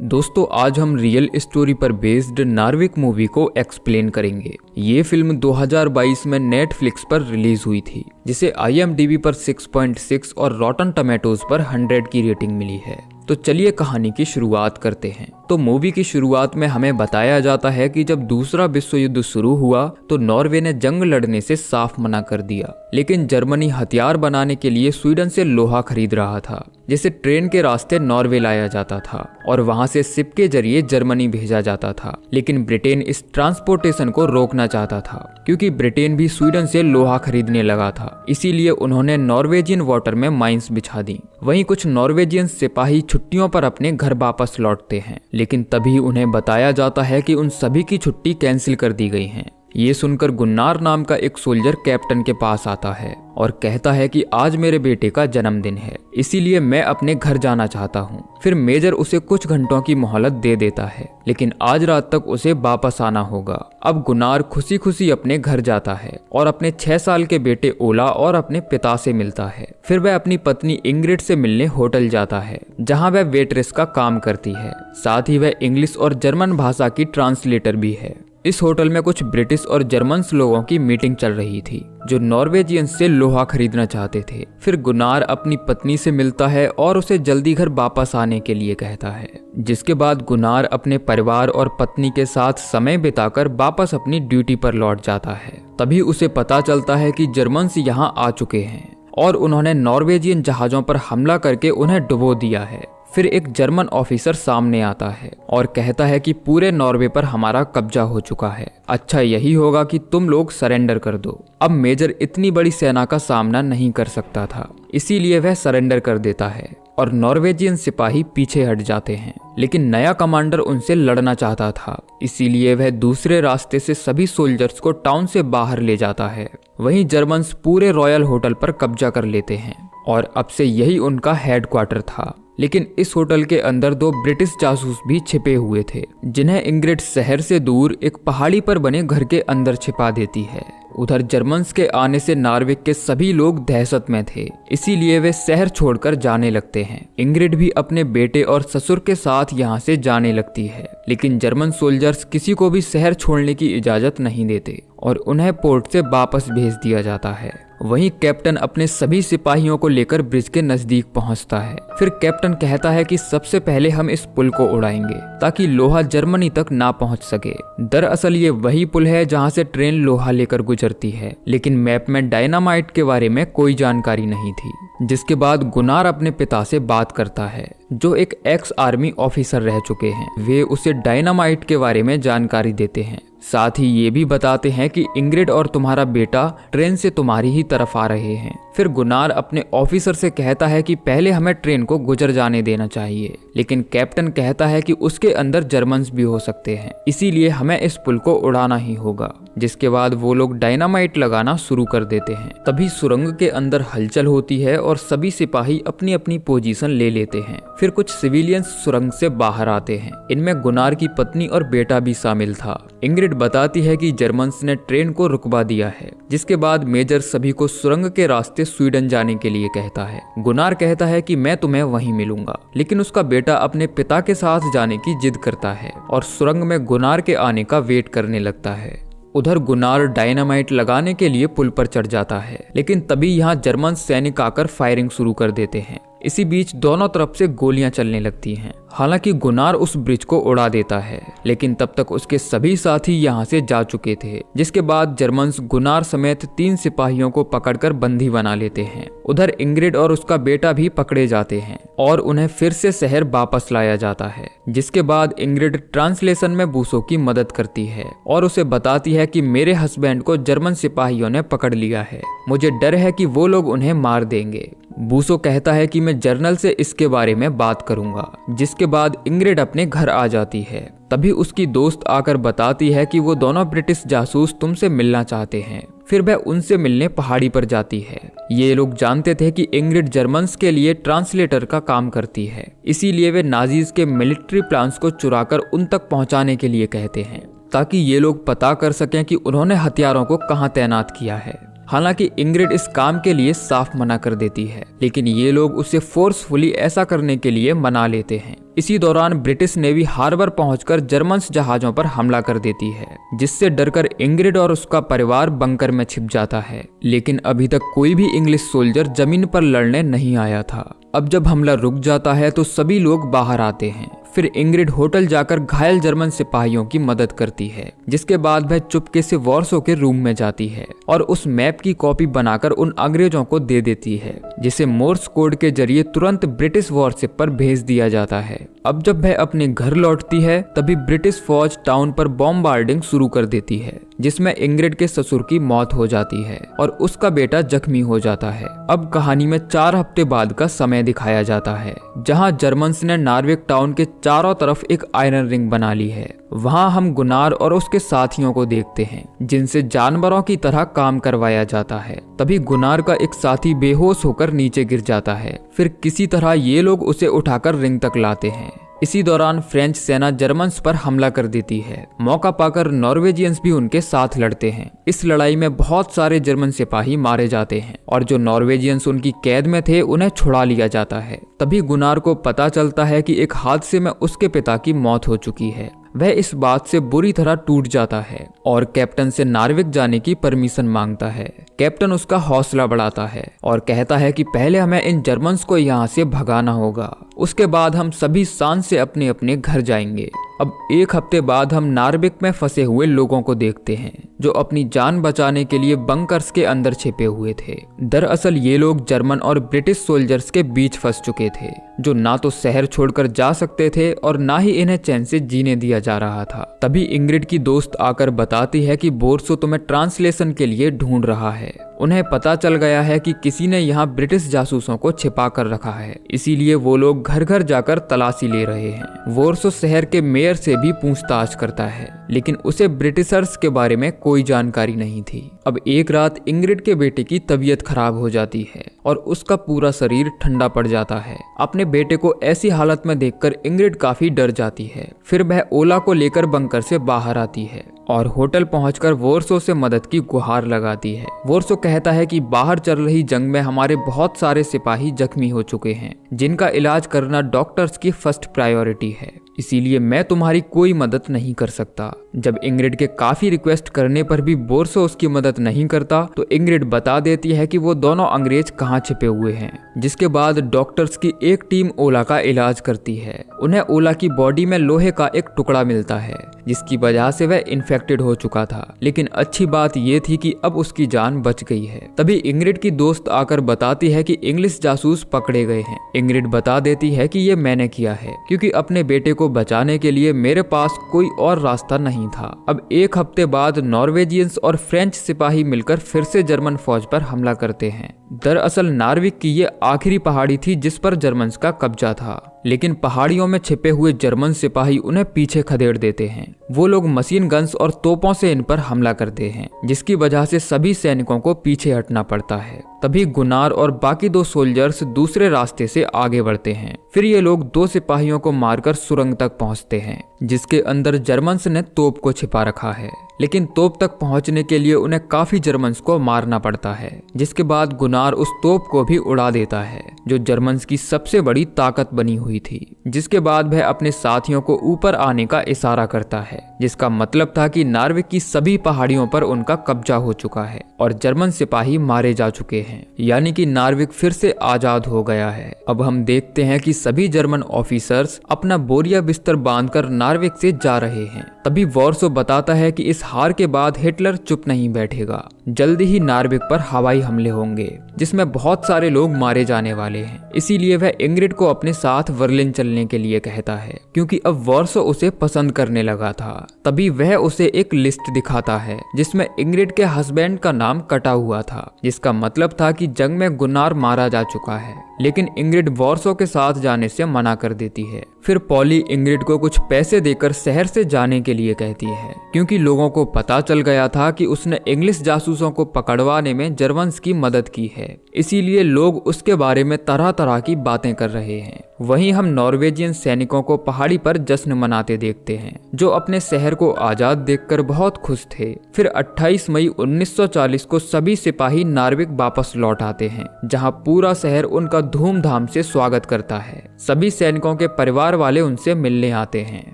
दोस्तों आज हम रियल स्टोरी पर बेस्ड नार्विक मूवी को एक्सप्लेन करेंगे। ये फिल्म 2022 में नेटफ्लिक्स पर रिलीज हुई थी, जिसे IMDb पर 6.6 और रॉटन टमेटोज पर 100 की रेटिंग मिली है। तो चलिए कहानी की शुरुआत करते हैं। तो मूवी की शुरुआत में हमें बताया जाता है कि जब दूसरा विश्व युद्ध शुरू हुआ तो नॉर्वे ने जंग लड़ने से साफ मना कर दिया, लेकिन जर्मनी हथियार बनाने के लिए स्वीडन से लोहा खरीद रहा था, जिसे ट्रेन के रास्ते नॉर्वे लाया जाता था और वहां से शिप के जरिए जर्मनी भेजा जाता था। लेकिन ब्रिटेन इस ट्रांसपोर्टेशन को रोकना चाहता था, क्योंकि ब्रिटेन भी स्वीडन से लोहा खरीदने लगा था। इसीलिए उन्होंने नॉर्वेजियन वाटर में माइंस बिछा दी। वहीं कुछ नॉर्वेजियन सिपाही छुट्टियों पर अपने घर वापस लौटते हैं, लेकिन तभी उन्हें बताया जाता है कि उन सभी की छुट्टी कैंसिल कर दी गई है। ये सुनकर गुन्नार नाम का एक सोल्जर कैप्टन के पास आता है और कहता है कि आज मेरे बेटे का जन्मदिन है, इसीलिए मैं अपने घर जाना चाहता हूँ। फिर मेजर उसे कुछ घंटों की मोहलत दे देता है, लेकिन आज रात तक उसे वापस आना होगा। अब गुन्नार खुशी खुशी अपने घर जाता है और अपने 6 साल के बेटे ओला और अपने पिता से मिलता है। फिर वह अपनी पत्नी इंग्रिड से मिलने होटल जाता है, जहाँ वह वेट्रेस का काम करती है। साथ ही वह इंग्लिश और जर्मन भाषा की ट्रांसलेटर भी है। इस होटल में कुछ ब्रिटिश और जर्मन्स लोगों की मीटिंग चल रही थी, जो नॉर्वेजियंस से लोहा खरीदना चाहते थे। फिर गुनार अपनी पत्नी से मिलता है और उसे जल्दी घर वापस आने के लिए कहता है, जिसके बाद गुनार अपने परिवार और पत्नी के साथ समय बिताकर वापस अपनी ड्यूटी पर लौट जाता है। तभी उसे पता चलता है कि जर्मन्स यहाँ आ चुके हैं और उन्होंने नॉर्वेजियन जहाजों पर हमला करके उन्हें डुबो दिया है। फिर एक जर्मन ऑफिसर सामने आता है और कहता है कि पूरे नॉर्वे पर हमारा कब्जा हो चुका है, अच्छा यही होगा कि तुम लोग सरेंडर कर दो। अब मेजर इतनी बड़ी सेना का सामना नहीं कर सकता था, इसीलिए वह सरेंडर कर देता है और नॉर्वेजियन सिपाही पीछे हट जाते हैं। लेकिन नया कमांडर उनसे लड़ना चाहता था, इसीलिए वह दूसरे रास्ते से सभी सोल्जर्स को टाउन से बाहर ले जाता है। वहीं जर्मन्स पूरे रॉयल होटल पर कब्जा कर लेते हैं और अब से यही उनका हेडक्वार्टर था। लेकिन इस होटल के अंदर 2 ब्रिटिश जासूस भी छिपे हुए थे, जिन्हें इंग्रिड शहर से दूर एक पहाड़ी पर बने घर के अंदर छिपा देती है। उधर जर्मन्स के आने से नार्विक के सभी लोग दहशत में थे, इसीलिए वे शहर छोड़कर जाने लगते हैं। इंग्रिड भी अपने बेटे और ससुर के साथ यहाँ से जाने लगती है, लेकिन जर्मन सोल्जर्स किसी को भी शहर छोड़ने की इजाजत नहीं देते और उन्हें पोर्ट से वापस भेज दिया जाता है। वहीं कैप्टन अपने सभी सिपाहियों को लेकर ब्रिज के नजदीक पहुंचता है। फिर कैप्टन कहता है कि सबसे पहले हम इस पुल को उड़ाएंगे, ताकि लोहा जर्मनी तक ना पहुंच सके। दरअसल ये वही पुल है जहां से ट्रेन लोहा लेकर गुजरती है, लेकिन मैप में डायनामाइट के बारे में कोई जानकारी नहीं थी। जिसके बाद गुनार अपने पिता से बात करता है, जो एक एक्स आर्मी ऑफिसर रह चुके हैं। वे उसे डायनामाइट के बारे में जानकारी देते हैं, साथ ही ये भी बताते हैं कि इंग्रिड और तुम्हारा बेटा ट्रेन से तुम्हारी ही तरफ आ रहे हैं। फिर गुनार अपने ऑफिसर से कहता है कि पहले हमें ट्रेन को गुजर जाने देना चाहिए, लेकिन कैप्टन कहता है कि उसके अंदर जर्मन्स भी हो सकते हैं, इसीलिए हमें इस पुल को उड़ाना ही होगा। जिसके बाद वो लोग डायनामाइट लगाना शुरू कर देते हैं। तभी सुरंग के अंदर हलचल होती है और सभी सिपाही अपनी अपनी पोजीशन ले लेते हैं। फिर कुछ सिविलियंस सुरंग से बाहर आते हैं, इनमें गुनार की पत्नी और बेटा भी शामिल था। इंग्रिड बताती है कि जर्मन्स ने ट्रेन को रुकवा दिया है। जिसके बाद मेजर सभी को सुरंग के रास्ते स्वीडन जाने के लिए कहता है। गुनार कहता है कि मैं तुम्हें वहीं मिलूंगा, लेकिन उसका बेटा अपने पिता के साथ जाने की जिद करता है और सुरंग में गुनार के आने का वेट करने लगता है। उधर गुनार डायनामाइट लगाने के लिए पुल पर चढ़ जाता है, लेकिन तभी यहाँ जर्मन सैनिक आकर फायरिंग शुरू कर देते हैं। इसी बीच दोनों तरफ से गोलियां चलने लगती हैं। हालांकि गुनार उस ब्रिज को उड़ा देता है, लेकिन तब तक उसके सभी साथी यहाँ से जा चुके थे। जिसके बाद जर्मन्स गुनार समेत 3 सिपाहियों को पकड़कर बंदी बना लेते हैं। उधर इंग्रिड और उसका बेटा भी पकड़े जाते हैं और उन्हें फिर से शहर वापस लाया जाता है। जिसके बाद इंग्रिड ट्रांसलेशन में बूसो की मदद करती है और उसे बताती है कि मेरे हस्बैंड को जर्मन सिपाहियों ने पकड़ लिया है, मुझे डर है कि वो लोग उन्हें मार देंगे। बूसो कहता है कि मैं जर्नल से इसके बारे में बात करूंगा। जिसके बाद इंग्रिड अपने घर आ जाती है। तभी उसकी दोस्त आकर बताती है कि वो दोनों ब्रिटिश जासूस तुमसे मिलना चाहते हैं। फिर वह उनसे मिलने पहाड़ी पर जाती है। ये लोग जानते थे कि इंग्रिड जर्मन्स के लिए ट्रांसलेटर का काम करती है, इसीलिए वे नाजीज के मिलिट्री प्लान्स को चुराकर उन तक पहुंचाने के लिए कहते हैं, ताकि ये लोग पता कर सकें कि उन्होंने हथियारों को कहां तैनात किया है। हालांकि इंग्रिड इस काम के लिए साफ मना कर देती है, लेकिन ये लोग उसे फोर्सफुली ऐसा करने के लिए मना लेते हैं। इसी दौरान ब्रिटिश नेवी हार्बर पहुंचकर जर्मन जहाजों पर हमला कर देती है, जिससे डरकर इंग्रिड और उसका परिवार बंकर में छिप जाता है। लेकिन अभी तक कोई भी इंग्लिश सोल्जर जमीन पर लड़ने नहीं आया था। अब जब हमला रुक जाता है तो सभी लोग बाहर आते हैं। फिर इंग्रिड होटल जाकर घायल जर्मन सिपाहियों की मदद करती है, जिसके बाद वह चुपके से वॉरसो के रूम में जाती है और उस मैप की कॉपी बनाकर उन अंग्रेजों को दे देती है, जिसे मोर्स कोड के जरिए तुरंत ब्रिटिश वॉरशिप पर भेज दिया जाता है। अब जब वह अपने घर लौटती है तभी ब्रिटिश फौज टाउन पर बॉम्बार्डिंग शुरू कर देती है, जिसमें इंग्रिड के ससुर की मौत हो जाती है और उसका बेटा जख्मी हो जाता है। अब कहानी में 4 हफ्ते बाद का समय दिखाया जाता है, जहां जर्मन्स ने नार्विक टाउन के चारों तरफ एक आयरन रिंग बना ली है। वहां हम गुनार और उसके साथियों को देखते हैं, जिनसे जानवरों की तरह काम करवाया जाता है। तभी गुनार का एक साथी बेहोश होकर नीचे गिर जाता है। फिर किसी तरह ये लोग उसे उठाकर रिंग तक लाते हैं। इसी दौरान फ्रेंच सेना जर्मन्स पर हमला कर देती है। मौका पाकर नॉर्वेजियंस भी उनके साथ लड़ते हैं। इस लड़ाई में बहुत सारे जर्मन सिपाही मारे जाते हैं और जो नॉर्वेजियंस उनकी कैद में थे उन्हें छुड़ा लिया जाता है। तभी गुनार को पता चलता है कि एक हादसे में उसके पिता की मौत हो चुकी है। वह इस बात से बुरी तरह टूट जाता है और कैप्टन से नार्विक जाने की परमिशन मांगता है। कैप्टन उसका हौसला बढ़ाता है और कहता है कि पहले हमें इन जर्मन्स को यहाँ से भगाना होगा, उसके बाद हम सभी शान से अपने अपने घर जाएंगे। अब 1 हफ्ते बाद हम नार्विक में फंसे हुए लोगों को देखते हैं, जो अपनी जान बचाने के लिए बंकर्स के अंदर छिपे हुए थे। दरअसल ये लोग जर्मन और ब्रिटिश सोल्जर्स के बीच फंस चुके थे, जो ना तो शहर छोड़कर जा सकते थे और ना ही इन्हें चैन से जीने दिया जा रहा था। तभी इंग्रिड की दोस्त आकर बताती है कि बोर्सो तुम्हें ट्रांसलेशन के लिए ढूंढ रहा है। उन्हें पता चल गया है कि किसी ने यहाँ ब्रिटिश जासूसों को छिपा कर रखा है, इसीलिए वो लोग घर घर जाकर तलाशी ले रहे हैं। वॉरसो शहर के मेयर से भी पूछताछ करता है, लेकिन उसे ब्रिटिशर्स के बारे में कोई जानकारी नहीं थी। अब एक रात इंग्रिड के बेटे की तबीयत खराब हो जाती है और उसका पूरा शरीर ठंडा पड़ जाता है। अपने बेटे को ऐसी हालत में देखकर इंग्रिड काफी डर जाती है। फिर वह ओला को लेकर बंकर से बाहर आती है और होटल पहुंचकर वॉरसो से मदद की गुहार लगाती है। वॉरसो कहता है कि बाहर चल रही जंग में हमारे बहुत सारे सिपाही जख्मी हो चुके हैं, जिनका इलाज करना डॉक्टर्स की फर्स्ट प्रायोरिटी है, इसीलिए मैं तुम्हारी कोई मदद नहीं कर सकता। जब इंग्रिड के काफी रिक्वेस्ट करने पर भी बोर्सो उसकी मदद नहीं करता तो इंग्रिड बता देती है कि वो दोनों अंग्रेज कहाँ छिपे हुए हैं, जिसके बाद डॉक्टर्स की एक टीम ओला का इलाज करती है। उन्हें ओला की बॉडी में लोहे का एक टुकड़ा मिलता है, जिसकी वजह से वह इन्फेक्टेड हो चुका था, लेकिन अच्छी बात यह थी कि अब उसकी जान बच गई है। तभी इंग्रिड की दोस्त आकर बताती है कि इंग्लिश जासूस पकड़े गए हैं। इंग्रिड बता देती है कि ये मैंने किया है, क्योंकि अपने बेटे को बचाने के लिए मेरे पास कोई और रास्ता नहीं था। अब 1 हफ्ते बाद नॉर्वेजियंस और फ्रेंच सिपाही मिलकर फिर से जर्मन फौज पर हमला करते हैं। दरअसल नार्विक की ये आखिरी पहाड़ी थी जिस पर जर्मन्स का कब्जा था, लेकिन पहाड़ियों में छिपे हुए जर्मन सिपाही उन्हें पीछे खदेड़ देते हैं। वो लोग मशीन गन्स और तोपों से इन पर हमला करते हैं, जिसकी वजह से सभी सैनिकों को पीछे हटना पड़ता है। तभी गुनार और बाकी 2 सोल्जर्स दूसरे रास्ते से आगे बढ़ते हैं। फिर ये लोग 2 सिपाहियों को मारकर सुरंग तक पहुंचते हैं, जिसके अंदर जर्मन्स ने तोप को छिपा रखा है, लेकिन तोप तक पहुंचने के लिए उन्हें काफी जर्मन्स को मारना पड़ता है, जिसके बाद गुनार उस तोप को भी उड़ा देता है, जो जर्मन्स की सबसे बड़ी ताकत बनी हुई थी। जिसके बाद वह अपने साथियों को ऊपर आने का इशारा करता है, जिसका मतलब था कि नार्विक की सभी पहाड़ियों पर उनका कब्जा हो चुका है और जर्मन सिपाही मारे जा चुके हैं, यानी कि नार्विक फिर से आजाद हो गया है। अब हम देखते हैं कि सभी जर्मन ऑफिसर्स अपना बोरिया बिस्तर बांधकर नार्विक से जा रहे हैं। तभी वॉरसो बताता है कि इस हार के बाद हिटलर चुप नहीं बैठेगा, जल्दी ही नार्विक पर हवाई हमले होंगे, जिसमें बहुत सारे लोग मारे जाने वाले हैं। इसीलिए वह इंग्रिड को अपने साथ बर्लिन चलने के लिए कहता है, क्योंकि अब वॉरसो उसे पसंद करने लगा था। तभी वह उसे एक लिस्ट दिखाता है जिसमें इंग्रिड के हस्बैंड का नाम कटा हुआ था, जिसका मतलब था कि जंग में गुनार मारा जा चुका है। लेकिन इंग्रिड वॉरसो के साथ जाने से मना कर देती है। फिर पॉली इंग्रिड को कुछ पैसे देकर शहर से जाने के के लिए कहती है, क्योंकि लोगों को पता चल गया था कि उसने इंग्लिश जासूसों को पकड़वाने में जर्मन्स की मदद की है, इसीलिए लोग उसके बारे में तरह तरह की बातें कर रहे हैं। वहीं हम नॉर्वेजियन सैनिकों को पहाड़ी पर जश्न मनाते देखते हैं, जो अपने शहर को आजाद देखकर बहुत खुश थे। फिर 28 मई 1940 को सभी सिपाही नार्विक वापस लौट आते हैं, जहां पूरा शहर उनका धूमधाम से स्वागत करता है। सभी सैनिकों के परिवार वाले उनसे मिलने आते हैं,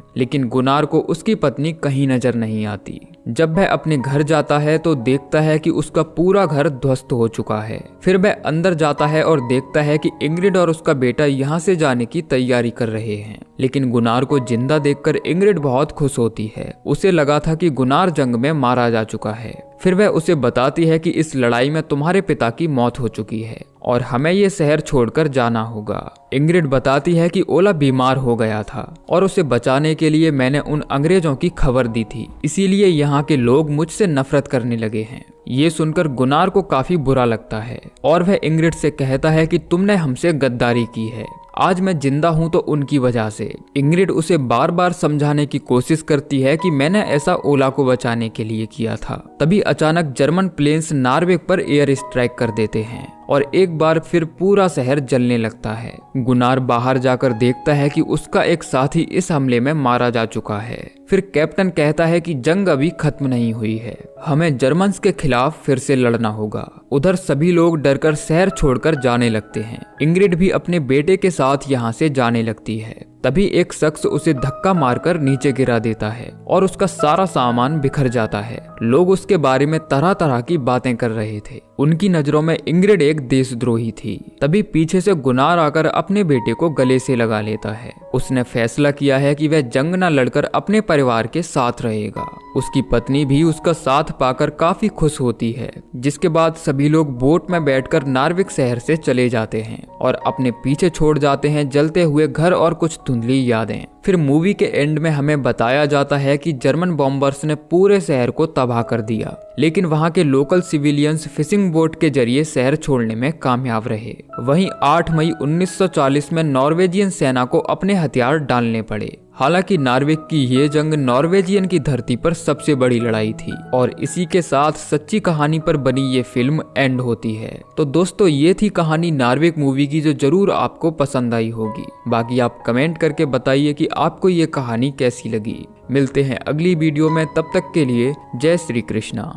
लेकिन गुनार को उसकी पत्नी कहीं नजर नहीं आती। जब वह अपने घर जाता है तो देखता है कि उसका पूरा घर ध्वस्त हो चुका है। फिर वह अंदर जाता है और देखता है कि इंग्रिड और उसका बेटा यहाँ से जाने की तैयारी कर रहे हैं, लेकिन गुनार को जिंदा देखकर इंग्रिड बहुत खुश होती है। उसे लगा था कि गुनार जंग में मारा जा चुका है। फिर वह उसे बताती है कि इस लड़ाई में तुम्हारे पिता की मौत हो चुकी है और हमें ये शहर छोड़कर जाना होगा। इंग्रिड बताती है कि ओला बीमार हो गया था और उसे बचाने के लिए मैंने उन अंग्रेजों की खबर दी थी, इसीलिए यहाँ के लोग मुझसे नफरत करने लगे हैं। ये सुनकर गुनार को काफी बुरा लगता है और वह इंग्रिड से कहता है कि तुमने हमसे गद्दारी की है। आज मैं जिंदा हूं तो उनकी वजह से। इंग्रिड उसे बार बार समझाने की कोशिश करती है कि मैंने ऐसा ओला को बचाने के लिए किया था। तभी अचानक जर्मन प्लेन्स नार्वेग पर एयर स्ट्राइक कर देते हैं और एक बार फिर पूरा शहर जलने लगता है। गुनार बाहर जाकर देखता है कि उसका एक साथी इस हमले में मारा जा चुका है। फिर कैप्टन कहता है कि जंग अभी खत्म नहीं हुई है, हमें जर्मन्स के खिलाफ फिर से लड़ना होगा। उधर सभी लोग डरकर शहर छोड़कर जाने लगते हैं। इंग्रिड भी अपने बेटे के साथ यहाँ से जाने लगती है। तभी एक शख्स उसे धक्का मारकर नीचे गिरा देता है और उसका सारा सामान बिखर जाता है। लोग उसके बारे में तरह तरह की बातें कर रहे थे। उनकी नजरों में इंग्रिड एक देशद्रोही थी। तभी पीछे से गुनार आकर अपने बेटे को गले से लगा लेता है। उसने फैसला किया है कि वह जंग न लड़कर अपने परिवार के साथ रहेगा। उसकी पत्नी भी उसका साथ पाकर काफी खुश होती है, जिसके बाद सभी लोग बोट में बैठकर नार्विक शहर से चले जाते हैं और अपने पीछे छोड़ जाते हैं जलते हुए घर और कुछ धुंधली यादें। फिर मूवी के एंड में हमें बताया जाता है कि जर्मन बॉम्बर्स ने पूरे शहर को तबाह कर दिया, लेकिन वहां के लोकल सिविलियंस फिशिंग बोट के जरिए शहर छोड़ने में कामयाब रहे। वहीं 8 मई 1940 में नॉर्वेजियन सेना को अपने हथियार डालने पड़े। हालांकि नार्विक की ये जंग नॉर्वेजियन की धरती पर सबसे बड़ी लड़ाई थी और इसी के साथ सच्ची कहानी पर बनी ये फिल्म एंड होती है। तो दोस्तों, ये थी कहानी नार्विक मूवी की, जो जरूर आपको पसंद आई होगी। बाकी आप कमेंट करके बताइए कि आपको ये कहानी कैसी लगी। मिलते हैं अगली वीडियो में, तब तक के लिए जय श्री कृष्णा।